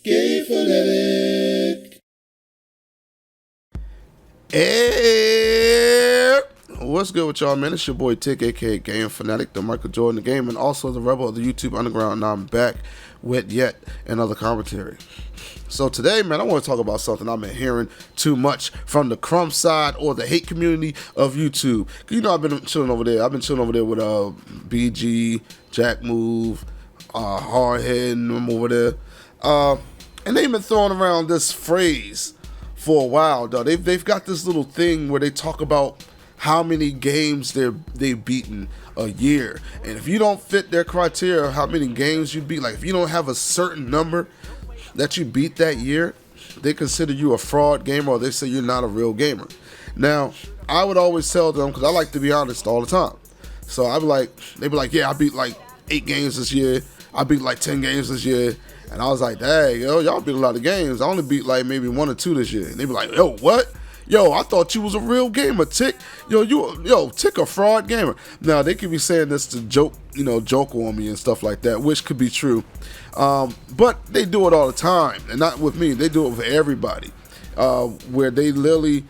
Gay Fanatic. Hey, what's good with y'all, man? It's your boy Tick, aka Game Fanatic, the Michael Jordan of the game, and also the rebel of the YouTube Underground. And I'm back with yet another commentary. So today, man, I want to talk about something I've been hearing too much from the Crumb Side or the hate community of YouTube. You know, I've been chilling over there. I've been chilling over there with BG, Jack Move, Hardhead, and them over there. And they've been throwing around this phrase for a while, though. They've got this little thing where they talk about how many games they've beaten a year, and if you don't fit their criteria of how many games you beat, like if you don't have a certain number that you beat that year, they consider you a fraud gamer, or they say you're not a real gamer. Now, I would always tell them, because I like to be honest all the time. So they'd be like, yeah, I beat like 8 games this year. I beat like 10 games this year. And I was like, dang, y'all beat a lot of games. I only beat like maybe 1 or 2 this year. And they'd be like, yo, what? Yo, I thought you was a real gamer, Tick. Tick a fraud gamer. Now, they could be saying this to joke on me and stuff like that, which could be true. But they do it all the time. And not with me. They do it with everybody. Where they literally,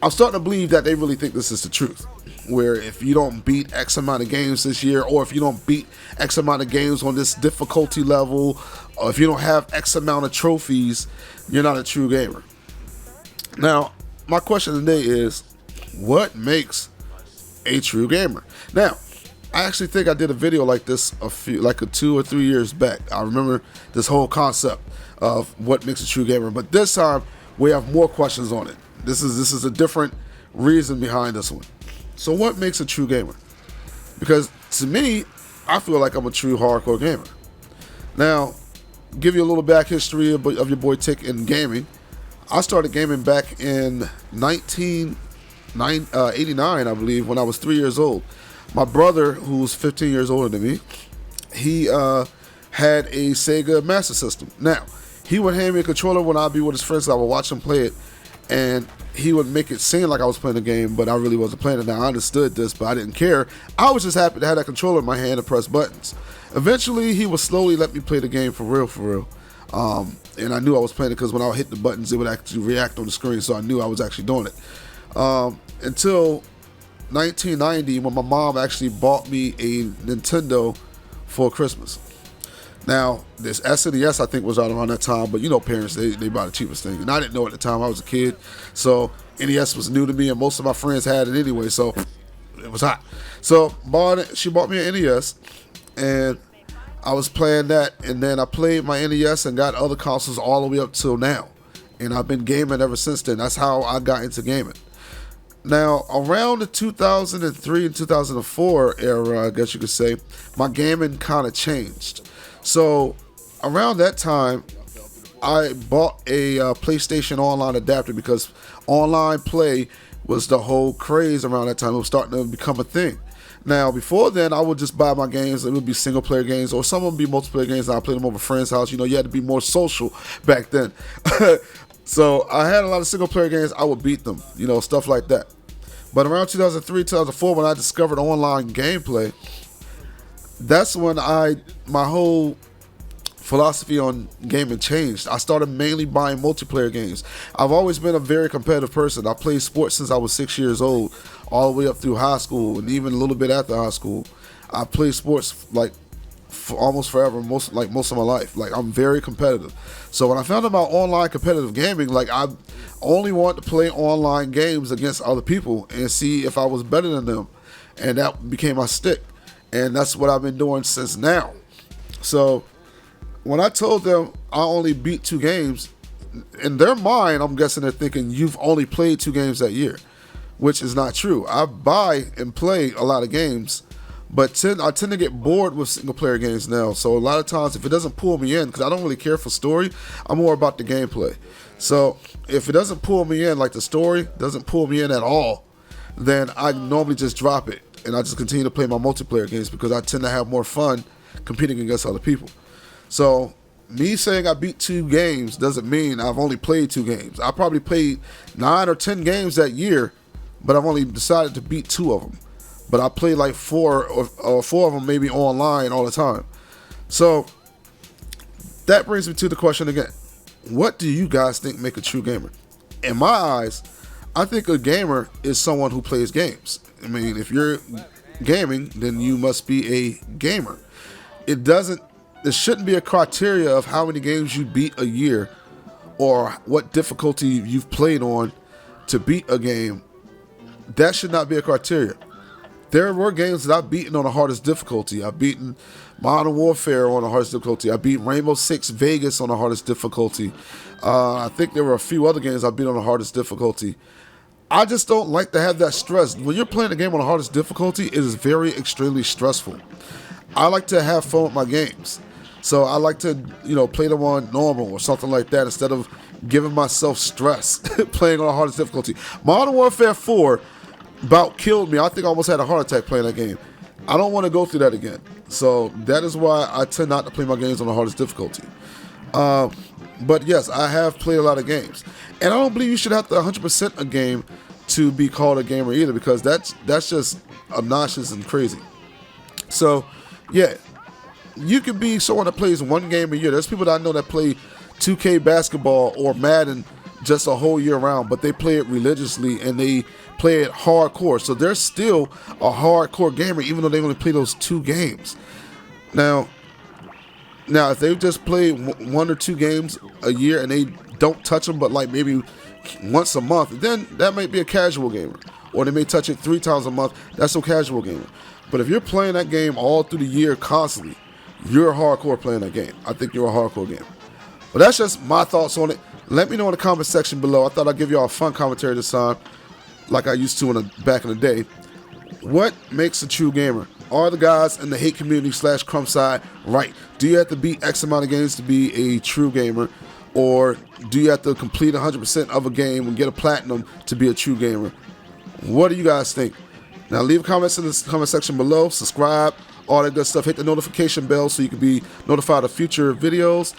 I'm starting to believe that they really think this is the truth. Where if you don't beat X amount of games this year, or if you don't beat X amount of games on this difficulty level, or if you don't have X amount of trophies, you're not a true gamer. Now, my question today is, what makes a true gamer? Now, I actually think I did a video like this like 2 or 3 years back. I remember this whole concept of what makes a true gamer, but this time we have more questions on it. This is a different reason behind this one. So what makes a true gamer? Because to me, I feel like I'm a true hardcore gamer. Now, give you a little back history of your boy Tick in gaming. I started gaming back in 1989, I believe, when I was 3 years old. My brother, who's 15 years older than me, he had a Sega Master System. Now, he would hand me a controller when I'd be with his friends. I would watch him play it, and he would make it seem like I was playing the game, but I really wasn't playing it. Now, I understood this, but I didn't care. I was just happy to have that controller in my hand and press buttons. Eventually, he would slowly let me play the game for real. And I knew I was playing it because when I would hit the buttons, it would actually react on the screen, so I knew I was actually doing it. Until 1990, when my mom actually bought me a Nintendo for Christmas. Now, this SNES, I think, was out around that time, but parents, they buy the cheapest thing. And I didn't know at the time. I was a kid, so NES was new to me, and most of my friends had it anyway, so it was hot. So she bought me an NES, and I was playing that, and then I played my NES and got other consoles all the way up till now. And I've been gaming ever since then. That's how I got into gaming. Now, around the 2003 and 2004 era, I guess you could say, my gaming kind of changed. So, around that time, I bought a PlayStation Online adapter because online play was the whole craze around that time. It was starting to become a thing. Now, before then, I would just buy my games. It would be single-player games, or some of them would be multiplayer games, and I played them over a friend's house. You had to be more social back then. So, I had a lot of single-player games. I would beat them, stuff like that. But around 2003, 2004, when I discovered online gameplay, that's when my whole philosophy on gaming changed. I started mainly buying multiplayer games. I've always been a very competitive person. I played sports since I was 6 years old, all the way up through high school, and even a little bit after high school. I played sports like for almost forever, most of my life. Like, I'm very competitive. So when I found out about online competitive gaming, like, I only wanted to play online games against other people and see if I was better than them, and that became my stick. And that's what I've been doing since now. So when I told them I only beat 2 games, in their mind, I'm guessing they're thinking you've only played 2 games that year, which is not true. I buy and play a lot of games, but I tend to get bored with single player games now. So a lot of times, if it doesn't pull me in, because I don't really care for story, I'm more about the gameplay. So if it doesn't pull me in, like the story doesn't pull me in at all, then I normally just drop it. And I just continue to play my multiplayer games because I tend to have more fun competing against other people. So me saying I beat 2 games doesn't mean I've only played 2 games. I probably played 9 or 10 games that year, but I've only decided to beat 2 of them. But I play like 4 of them maybe online all the time. So that brings me to the question again. What do you guys think make a true gamer? In my eyes, I think a gamer is someone who plays games. I mean, if you're gaming, then you must be a gamer. There shouldn't be a criteria of how many games you beat a year or what difficulty you've played on to beat a game. That should not be a criteria. There were games that I've beaten on the hardest difficulty. I've beaten Modern Warfare on the hardest difficulty. I beat Rainbow Six Vegas on the hardest difficulty. I think there were a few other games I beat on the hardest difficulty. I just don't like to have that stress. When you're playing a game on the hardest difficulty, it is very extremely stressful. I like to have fun with my games. So I like to, play them on normal or something like that instead of giving myself stress playing on the hardest difficulty. Modern Warfare 4 about killed me. I think I almost had a heart attack playing that game. I don't want to go through that again. So that is why I tend not to play my games on the hardest difficulty. But yes, I have played a lot of games. And I don't believe you should have to 100% a game to be called a gamer either, because that's just obnoxious and crazy. So, yeah, you could be someone that plays one game a year. There's people that I know that play 2K basketball or Madden just a whole year round, but they play it religiously and they play it hardcore. So they're still a hardcore gamer, even though they only play those 2 games. Now, if they just play 1 or 2 games a year and they don't touch them but like maybe once a month, then that might be a casual gamer. Or they may touch it 3 times a month. That's a casual gamer. But if you're playing that game all through the year constantly, you're hardcore playing that game. I think you're a hardcore gamer. But that's just my thoughts on it. Let me know in the comment section below. I thought I'd give y'all a fun commentary this time, like I used to back in the day. What makes a true gamer? Are the guys in the hate community / Crumb Side right? Do you have to beat X amount of games to be a true gamer? Or do you have to complete 100% of a game and get a platinum to be a true gamer? What do you guys think? Now leave comments in the comment section below. Subscribe, all that good stuff. Hit the notification bell so you can be notified of future videos.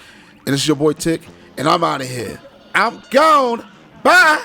And this is your boy Tick, and I'm out of here. I'm gone. Bye.